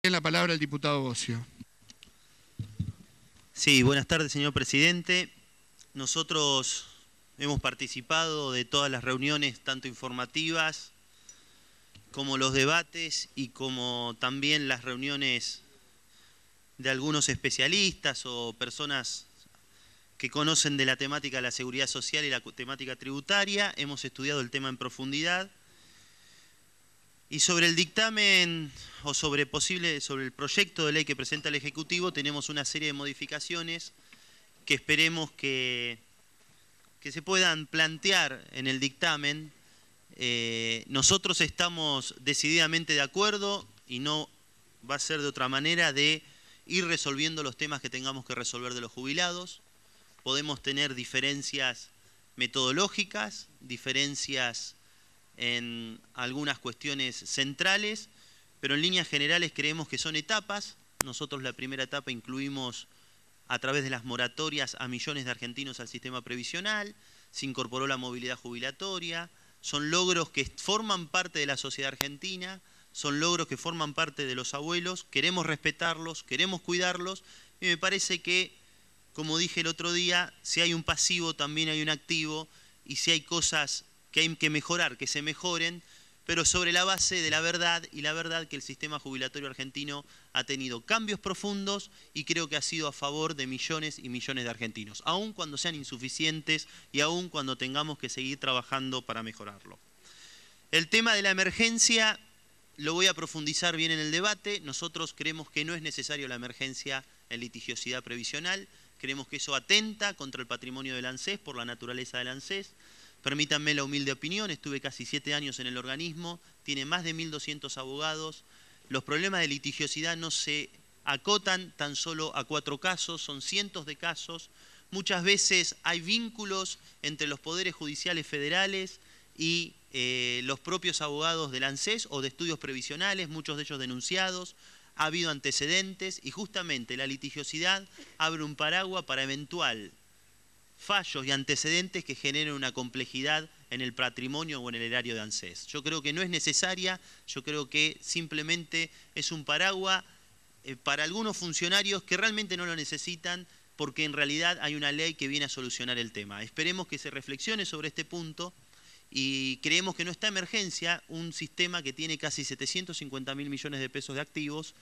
Tiene la palabra el diputado Bossio. Sí, buenas tardes, señor presidente. Nosotros hemos participado de todas las reuniones, tanto informativas como los debates y como también las reuniones de algunos especialistas o personas que conocen de la temática de la seguridad social y la temática tributaria. Hemos estudiado el tema en profundidad. Y sobre el dictamen o sobre el proyecto de ley que presenta el Ejecutivo tenemos una serie de modificaciones que esperemos que se puedan plantear en el dictamen. Nosotros estamos decididamente de acuerdo y no va a ser de otra manera de ir resolviendo los temas que tengamos que resolver de los jubilados. Podemos tener diferencias metodológicas, diferencias en algunas cuestiones centrales, pero en líneas generales creemos que son etapas. Nosotros la primera etapa incluimos a través de las moratorias a millones de argentinos al sistema previsional, se incorporó la movilidad jubilatoria, son logros que forman parte de la sociedad argentina, son logros que forman parte de los abuelos, queremos respetarlos, queremos cuidarlos, y me parece que, como dije el otro día, si hay un pasivo también hay un activo, y si hay cosas que hay que mejorar, que se mejoren, pero sobre la base de la verdad, y la verdad que el sistema jubilatorio argentino ha tenido cambios profundos y creo que ha sido a favor de millones y millones de argentinos, aun cuando sean insuficientes y aun cuando tengamos que seguir trabajando para mejorarlo. El tema de la emergencia lo voy a profundizar bien en el debate. Nosotros creemos que no es necesario la emergencia en litigiosidad previsional, creemos que eso atenta contra el patrimonio del ANSES por la naturaleza del ANSES. Permítanme la humilde opinión, estuve casi 7 años en el organismo, tiene más de 1.200 abogados. Los problemas de litigiosidad no se acotan tan solo a 4 casos, son cientos de casos. Muchas veces hay vínculos entre los poderes judiciales federales y los propios abogados del ANSES o de estudios previsionales, muchos de ellos denunciados. Ha habido antecedentes y justamente la litigiosidad abre un paraguas para eventual fallos y antecedentes que generen una complejidad en el patrimonio o en el erario de ANSES. Yo creo que no es necesaria, yo creo que simplemente es un paraguas para algunos funcionarios que realmente no lo necesitan, porque en realidad hay una ley que viene a solucionar el tema. Esperemos que se reflexione sobre este punto y creemos que no está emergencia un sistema que tiene casi 750.000 millones de pesos de activos,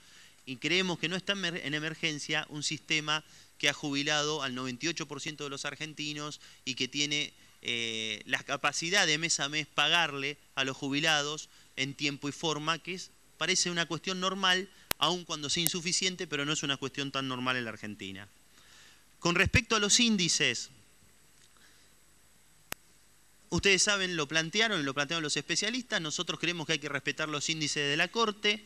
y creemos que no está en emergencia un sistema que ha jubilado al 98% de los argentinos y que tiene la capacidad de mes a mes pagarle a los jubilados en tiempo y forma, que parece una cuestión normal, aun cuando sea insuficiente, pero no es una cuestión tan normal en la Argentina. Con respecto a los índices, ustedes saben, lo plantearon los especialistas. Nosotros creemos que hay que respetar los índices de la Corte.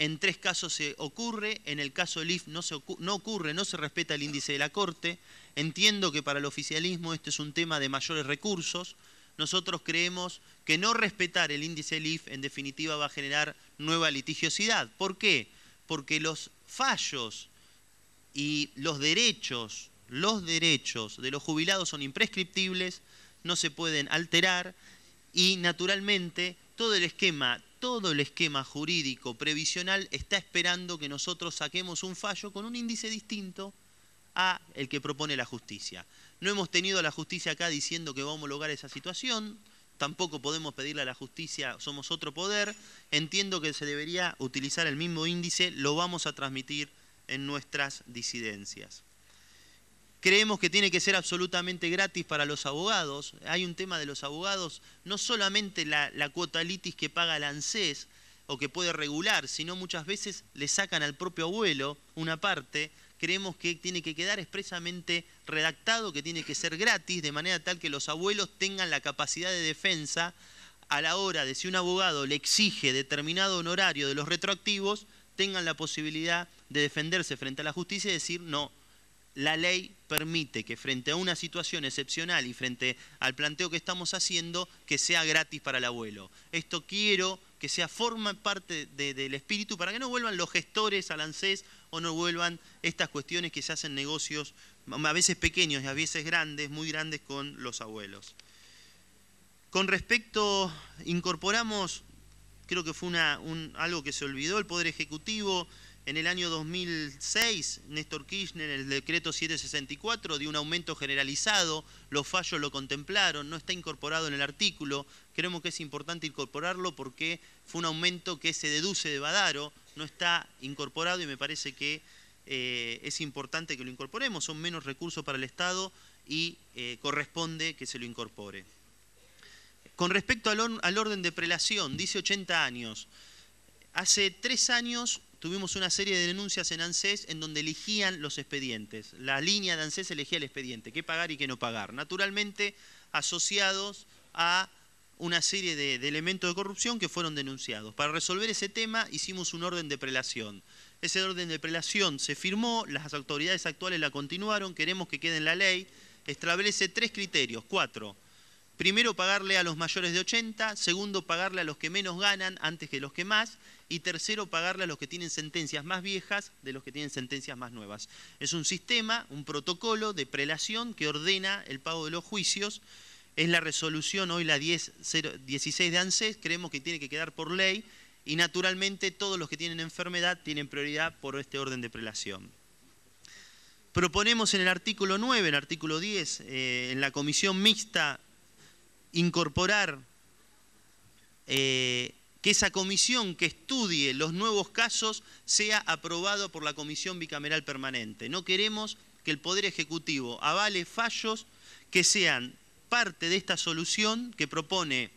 En 3 casos se ocurre, en el caso del IF no ocurre, no se respeta el índice de la Corte. Entiendo que para el oficialismo este es un tema de mayores recursos. Nosotros creemos que no respetar el índice del IF en definitiva va a generar nueva litigiosidad. ¿Por qué? Porque los fallos y los derechos de los jubilados son imprescriptibles, no se pueden alterar y naturalmente todo el esquema jurídico previsional está esperando que nosotros saquemos un fallo con un índice distinto a el que propone la justicia. No hemos tenido a la justicia acá diciendo que va a homologar esa situación, tampoco podemos pedirle a la justicia, somos otro poder. Entiendo que se debería utilizar el mismo índice, lo vamos a transmitir en nuestras disidencias. Creemos que tiene que ser absolutamente gratis para los abogados. Hay un tema de los abogados, no solamente la cuota litis que paga el ANSES o que puede regular, sino muchas veces le sacan al propio abuelo una parte. Creemos que tiene que quedar expresamente redactado, que tiene que ser gratis, de manera tal que los abuelos tengan la capacidad de defensa a la hora de si un abogado le exige determinado honorario de los retroactivos, tengan la posibilidad de defenderse frente a la justicia y decir no. La ley permite que frente a una situación excepcional y frente al planteo que estamos haciendo, que sea gratis para el abuelo. Esto quiero que forma parte del espíritu para que no vuelvan los gestores al ANSES o no vuelvan estas cuestiones que se hacen negocios a veces pequeños y a veces grandes, muy grandes con los abuelos. Con respecto, incorporamos, creo que fue algo que se olvidó, el Poder Ejecutivo En el año 2006, Néstor Kirchner, el decreto 764, dio un aumento generalizado, los fallos lo contemplaron, no está incorporado en el artículo. Creemos que es importante incorporarlo porque fue un aumento que se deduce de Badaro, no está incorporado y me parece que es importante que lo incorporemos. Son menos recursos para el Estado y corresponde que se lo incorpore. Con respecto al orden de prelación, dice 80 años. Hace 3 años tuvimos una serie de denuncias en ANSES en donde elegían los expedientes. La línea de ANSES elegía el expediente, qué pagar y qué no pagar. Naturalmente asociados a una serie de elementos de corrupción que fueron denunciados. Para resolver ese tema hicimos un orden de prelación. Ese orden de prelación se firmó, las autoridades actuales la continuaron, queremos que quede en la ley. Establece 3 criterios, 4. Primero, pagarle a los mayores de 80. Segundo, pagarle a los que menos ganan antes que los que más. Y tercero, pagarle a los que tienen sentencias más viejas de los que tienen sentencias más nuevas. Es un sistema, un protocolo de prelación que ordena el pago de los juicios. Es la resolución hoy la 1016 de ANSES, creemos que tiene que quedar por ley y naturalmente todos los que tienen enfermedad tienen prioridad por este orden de prelación. Proponemos en el artículo 9, en el artículo 10, en la comisión mixta, incorporar que esa comisión que estudie los nuevos casos sea aprobado por la comisión bicameral permanente. No queremos que el Poder Ejecutivo avale fallos que sean parte de esta solución que propone,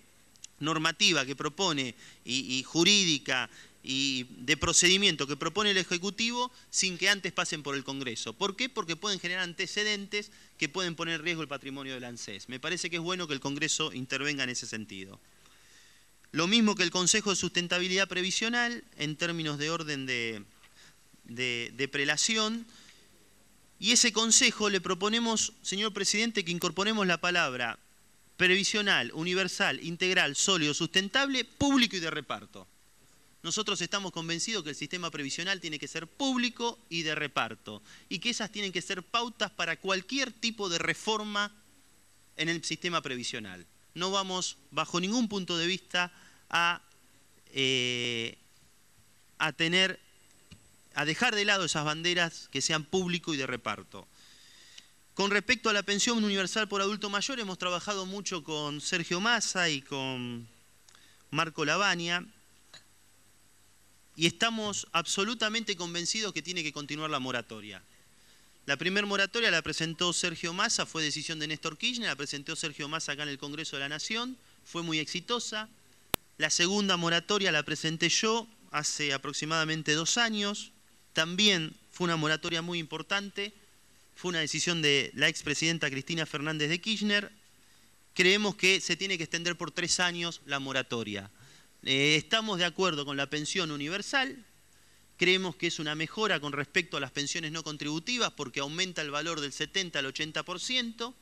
normativa que propone y jurídica y de procedimiento que propone el Ejecutivo sin que antes pasen por el Congreso. ¿Por qué? Porque pueden generar antecedentes que pueden poner en riesgo el patrimonio del ANSES. Me parece que es bueno que el Congreso intervenga en ese sentido. Lo mismo que el Consejo de Sustentabilidad Previsional en términos de orden de prelación. Y ese consejo le proponemos, señor presidente, que incorporemos la palabra previsional, universal, integral, sólido, sustentable, público y de reparto. Nosotros estamos convencidos que el sistema previsional tiene que ser público y de reparto y que esas tienen que ser pautas para cualquier tipo de reforma en el sistema previsional. No vamos, bajo ningún punto de vista, a dejar de lado esas banderas que sean público y de reparto. Con respecto a la pensión universal por adulto mayor, hemos trabajado mucho con Sergio Massa y con Marco Lavagna y estamos absolutamente convencidos que tiene que continuar la moratoria. La primera moratoria la presentó Sergio Massa, fue decisión de Néstor Kirchner, la presentó Sergio Massa acá en el Congreso de la Nación, fue muy exitosa. La segunda moratoria la presenté yo hace aproximadamente 2 años, también fue una moratoria muy importante, fue una decisión de la expresidenta Cristina Fernández de Kirchner. Creemos que se tiene que extender por 3 años la moratoria. Estamos de acuerdo con la pensión universal, creemos que es una mejora con respecto a las pensiones no contributivas porque aumenta el valor del 70 al 80%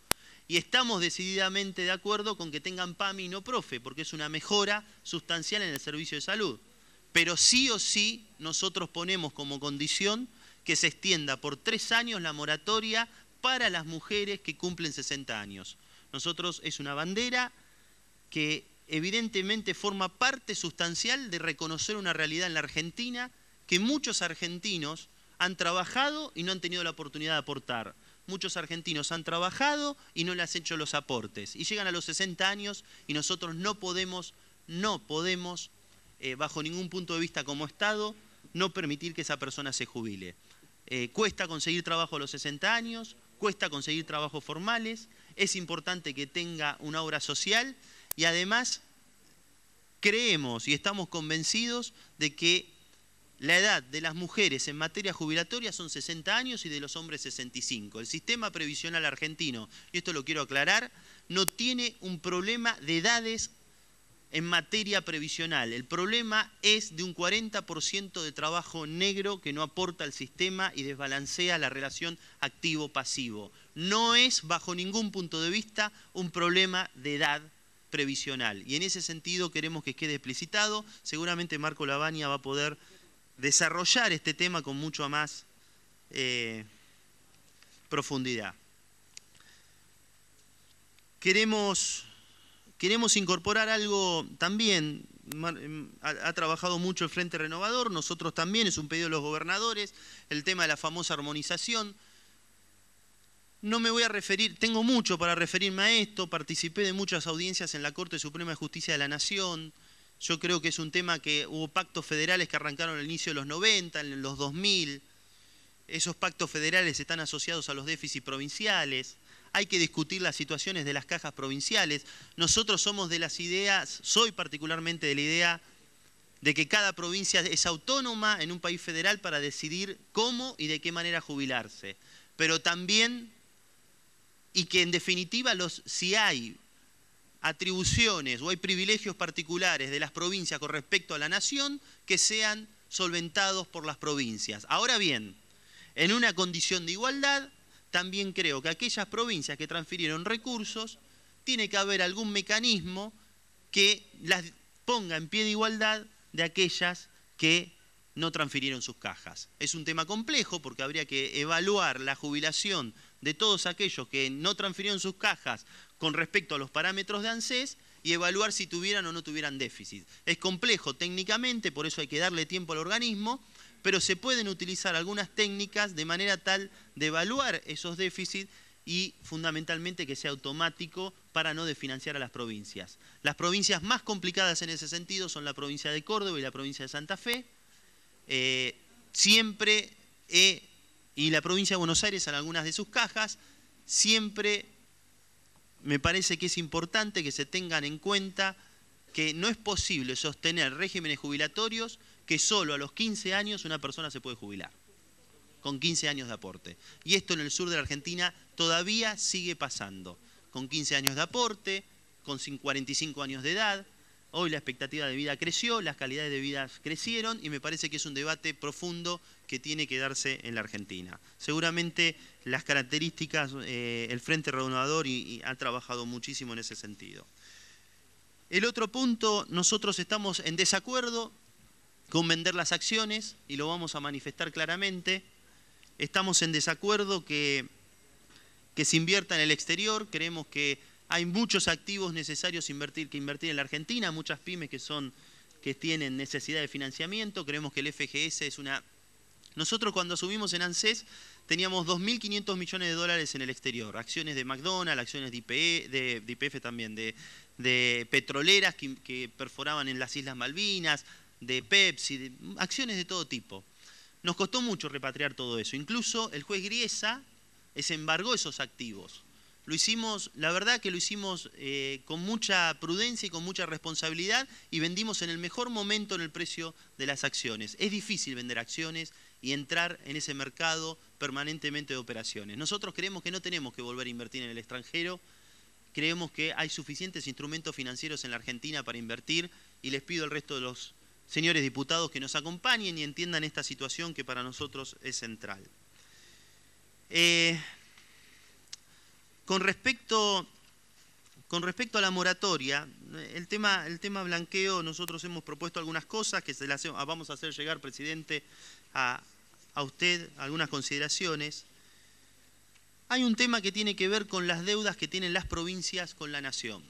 y estamos decididamente de acuerdo con que tengan PAMI y no PROFE porque es una mejora sustancial en el servicio de salud. Pero sí o sí nosotros ponemos como condición que se extienda por 3 años la moratoria para las mujeres que cumplen 60 años. Nosotros es una bandera que evidentemente forma parte sustancial de reconocer una realidad en la Argentina que muchos argentinos han trabajado y no han tenido la oportunidad de aportar. Muchos argentinos han trabajado y no les han hecho los aportes. Y llegan a los 60 años y nosotros no podemos, bajo ningún punto de vista como Estado, no permitir que esa persona se jubile. Cuesta conseguir trabajo a los 60 años, cuesta conseguir trabajos formales, es importante que tenga una obra social y además creemos y estamos convencidos de que la edad de las mujeres en materia jubilatoria son 60 años y de los hombres 65. El sistema previsional argentino, y esto lo quiero aclarar, no tiene un problema de edades en materia previsional. El problema es de un 40% de trabajo negro que no aporta al sistema y desbalancea la relación activo-pasivo. No es, bajo ningún punto de vista, un problema de edad previsional. Y en ese sentido queremos que quede explicitado. Seguramente Marco Lavagna va a poder desarrollar este tema con mucho más profundidad. Queremos incorporar algo también ha trabajado mucho el Frente Renovador, nosotros también, es un pedido de los gobernadores, el tema de la famosa armonización. No me voy a referir, tengo mucho para referirme a esto, participé de muchas audiencias en la Corte Suprema de Justicia de la Nación. Yo creo que es un tema que hubo pactos federales que arrancaron al inicio de los 90, en los 2000. Esos pactos federales están asociados a los déficits provinciales. Hay que discutir las situaciones de las cajas provinciales. Nosotros somos de las ideas, soy particularmente de la idea de que cada provincia es autónoma en un país federal para decidir cómo y de qué manera jubilarse. Pero también, y que en definitiva si hay atribuciones o hay privilegios particulares de las provincias con respecto a la nación, que sean solventados por las provincias. Ahora bien, en una condición de igualdad, también creo que aquellas provincias que transfirieron recursos, tiene que haber algún mecanismo que las ponga en pie de igualdad de aquellas que no transfirieron sus cajas. Es un tema complejo porque habría que evaluar la jubilación de todos aquellos que no transfirieron sus cajas con respecto a los parámetros de ANSES y evaluar si tuvieran o no tuvieran déficit. Es complejo técnicamente, por eso hay que darle tiempo al organismo, pero se pueden utilizar algunas técnicas de manera tal de evaluar esos déficits y fundamentalmente que sea automático para no desfinanciar a las provincias. Las provincias más complicadas en ese sentido son la provincia de Córdoba y la provincia de Santa Fe. Y la provincia de Buenos Aires en algunas de sus cajas, siempre me parece que es importante que se tengan en cuenta que no es posible sostener regímenes jubilatorios que solo a los 15 años una persona se puede jubilar, con 15 años de aporte. Y esto en el sur de la Argentina todavía sigue pasando, con 15 años de aporte, con 45 años de edad. Hoy la expectativa de vida creció, las calidades de vida crecieron y me parece que es un debate profundo que tiene que darse en la Argentina. Seguramente las características, el Frente Renovador ha trabajado muchísimo en ese sentido. El otro punto, nosotros estamos en desacuerdo con vender las acciones y lo vamos a manifestar claramente. Estamos en desacuerdo que se invierta en el exterior, creemos que hay muchos activos necesarios que invertir en la Argentina, muchas pymes que tienen necesidad de financiamiento. Creemos que el FGS es una... Nosotros cuando asumimos en ANSES teníamos 2.500 millones de dólares en el exterior. Acciones de McDonald's, acciones de YPF también, de petroleras que perforaban en las Islas Malvinas, de Pepsi, acciones de todo tipo. Nos costó mucho repatriar todo eso. Incluso el juez Griesa desembargó esos activos. Lo hicimos, la verdad que lo hicimos con mucha prudencia y con mucha responsabilidad y vendimos en el mejor momento en el precio de las acciones. Es difícil vender acciones y entrar en ese mercado permanentemente de operaciones. Nosotros creemos que no tenemos que volver a invertir en el extranjero, creemos que hay suficientes instrumentos financieros en la Argentina para invertir y les pido al resto de los señores diputados que nos acompañen y entiendan esta situación que para nosotros es central. Con respecto a la moratoria, el tema blanqueo, nosotros hemos propuesto algunas cosas que vamos a hacer llegar, presidente, a usted, algunas consideraciones. Hay un tema que tiene que ver con las deudas que tienen las provincias con la nación.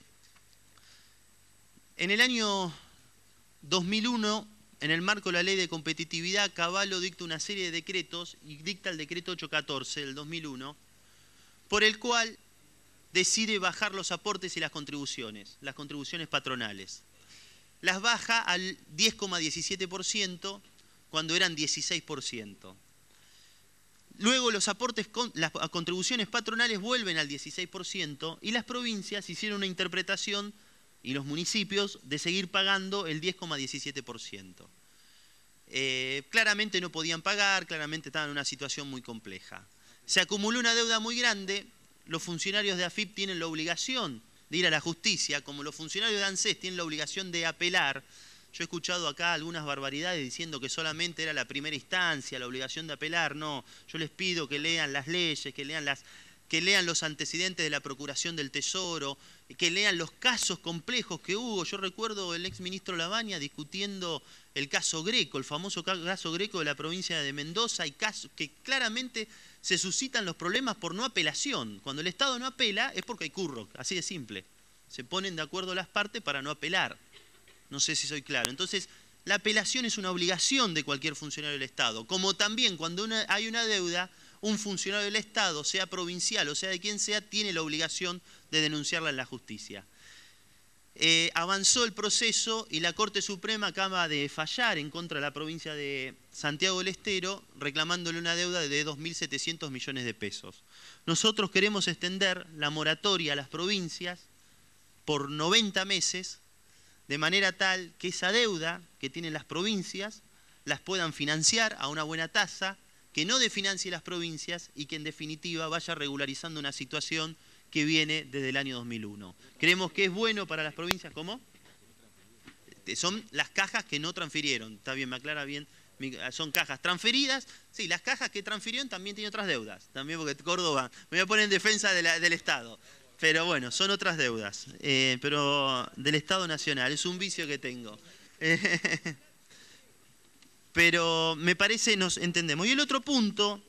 En el año 2001, en el marco de la Ley de Competitividad, Cavallo dicta una serie de decretos y dicta el decreto 814 del 2001, por el cual decide bajar los aportes y las contribuciones patronales. Las baja al 10,17% cuando eran 16%. Luego las contribuciones patronales vuelven al 16% y las provincias hicieron una interpretación, y los municipios, de seguir pagando el 10,17%. Claramente no podían pagar, claramente estaban en una situación muy compleja. Se acumuló una deuda muy grande. Los funcionarios de AFIP tienen la obligación de ir a la justicia, como los funcionarios de ANSES tienen la obligación de apelar. Yo he escuchado acá algunas barbaridades diciendo que solamente era la primera instancia, la obligación de apelar. No, yo les pido que lean las leyes, que lean los antecedentes de la Procuración del Tesoro, que lean los casos complejos que hubo. Yo recuerdo el exministro Lavagna discutiendo el caso Greco, el famoso caso Greco de la provincia de Mendoza. Hay casos que claramente se suscitan los problemas por no apelación. Cuando el Estado no apela es porque hay curro, así de simple. Se ponen de acuerdo las partes para no apelar. No sé si soy claro. Entonces, la apelación es una obligación de cualquier funcionario del Estado. Como también cuando hay una deuda, un funcionario del Estado, sea provincial o sea de quien sea, tiene la obligación de denunciarla en la justicia. Avanzó el proceso y la Corte Suprema acaba de fallar en contra de la provincia de Santiago del Estero, reclamándole una deuda de 2.700 millones de pesos. Nosotros queremos extender la moratoria a las provincias por 90 meses, de manera tal que esa deuda que tienen las provincias las puedan financiar a una buena tasa, que no desfinancie las provincias y que en definitiva vaya regularizando una situación que viene desde el año 2001. Creemos que es bueno para las provincias. ¿Cómo? Son las cajas que no transfirieron. Está bien, me aclara bien. Son cajas transferidas. Sí, las cajas que transfirieron también tienen otras deudas. También porque Córdoba, me voy a poner en defensa del Estado. Pero bueno, son otras deudas. Pero del Estado Nacional. Es un vicio que tengo. Pero me parece, nos entendemos. Y el otro punto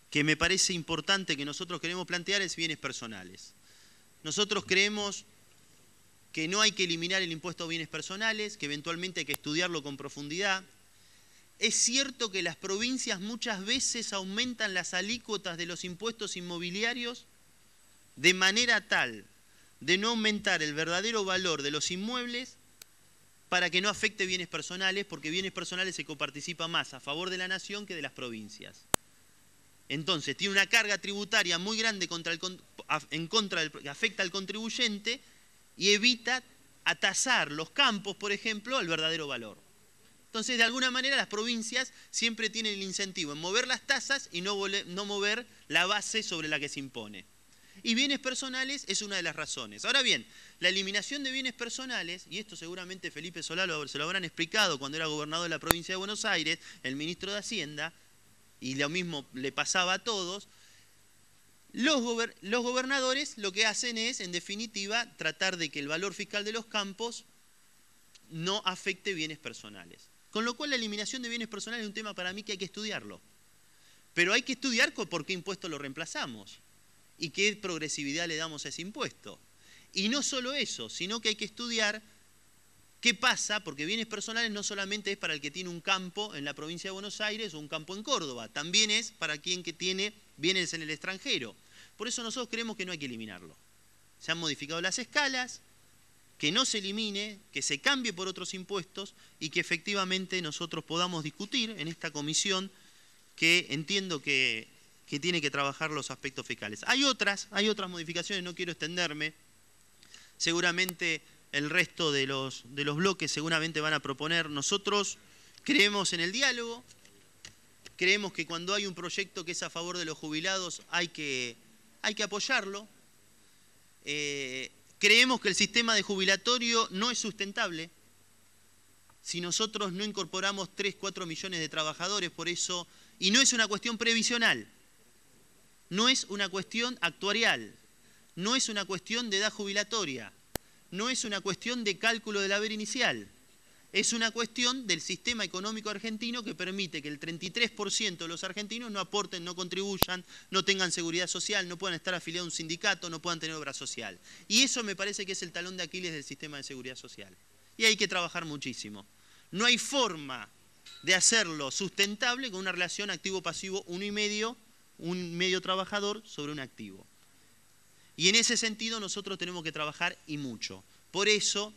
que me parece importante que nosotros queremos plantear es bienes personales. Nosotros creemos que no hay que eliminar el impuesto a bienes personales, que eventualmente hay que estudiarlo con profundidad. Es cierto que las provincias muchas veces aumentan las alícuotas de los impuestos inmobiliarios de manera tal de no aumentar el verdadero valor de los inmuebles para que no afecte bienes personales, porque bienes personales se coparticipa más a favor de la nación que de las provincias. Entonces, tiene una carga tributaria muy grande que afecta al contribuyente y evita atasar los campos, por ejemplo, al verdadero valor. Entonces, de alguna manera, las provincias siempre tienen el incentivo en mover las tasas y no mover la base sobre la que se impone. Y bienes personales es una de las razones. Ahora bien, la eliminación de bienes personales, y esto seguramente Felipe Solá se lo habrán explicado cuando era gobernador de la provincia de Buenos Aires, el ministro de Hacienda, y lo mismo le pasaba a todos, los gobernadores lo que hacen es, en definitiva, tratar de que el valor fiscal de los campos no afecte bienes personales. Con lo cual la eliminación de bienes personales es un tema para mí que hay que estudiarlo. Pero hay que estudiar por qué impuesto lo reemplazamos y qué progresividad le damos a ese impuesto. Y no solo eso, sino que hay que estudiar ¿qué pasa? Porque bienes personales no solamente es para el que tiene un campo en la provincia de Buenos Aires o un campo en Córdoba, también es para quien que tiene bienes en el extranjero. Por eso nosotros creemos que no hay que eliminarlo. Se han modificado las escalas, que no se elimine, que se cambie por otros impuestos y que efectivamente nosotros podamos discutir en esta comisión que entiendo que tiene que trabajar los aspectos fiscales. Hay otras modificaciones, no quiero extenderme. Seguramente el resto de los bloques seguramente van a proponer. Nosotros creemos en el diálogo, creemos que cuando hay un proyecto que es a favor de los jubilados hay que apoyarlo. Creemos que el sistema de jubilatorio no es sustentable si nosotros no incorporamos 3-4 millones de trabajadores, por eso, y no es una cuestión previsional, no es una cuestión actuarial, no es una cuestión de edad jubilatoria, no es una cuestión de cálculo del haber inicial, es una cuestión del sistema económico argentino que permite que el 33% de los argentinos no aporten, no contribuyan, no tengan seguridad social, no puedan estar afiliados a un sindicato, no puedan tener obra social. Y eso me parece que es el talón de Aquiles del sistema de seguridad social. Y hay que trabajar muchísimo. No hay forma de hacerlo sustentable con una relación activo-pasivo 1,5, un medio trabajador sobre un activo. Y en ese sentido nosotros tenemos que trabajar y mucho. Por eso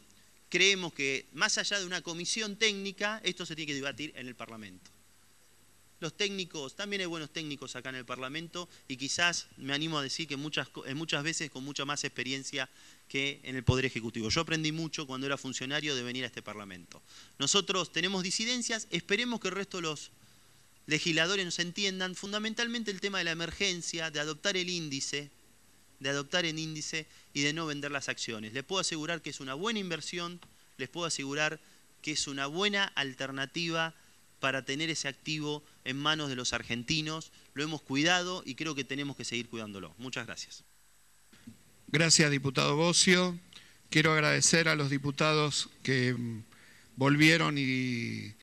creemos que más allá de una comisión técnica, esto se tiene que debatir en el Parlamento. Los técnicos, también hay buenos técnicos acá en el Parlamento y quizás me animo a decir que muchas veces con mucha más experiencia que en el Poder Ejecutivo. Yo aprendí mucho cuando era funcionario de venir a este Parlamento. Nosotros tenemos disidencias, esperemos que el resto de los legisladores nos entiendan, fundamentalmente el tema de la emergencia, de adoptar el índice, y de no vender las acciones. Les puedo asegurar que es una buena inversión, les puedo asegurar que es una buena alternativa para tener ese activo en manos de los argentinos. Lo hemos cuidado y creo que tenemos que seguir cuidándolo. Muchas gracias. Gracias, diputado Bossio. Quiero agradecer a los diputados que volvieron y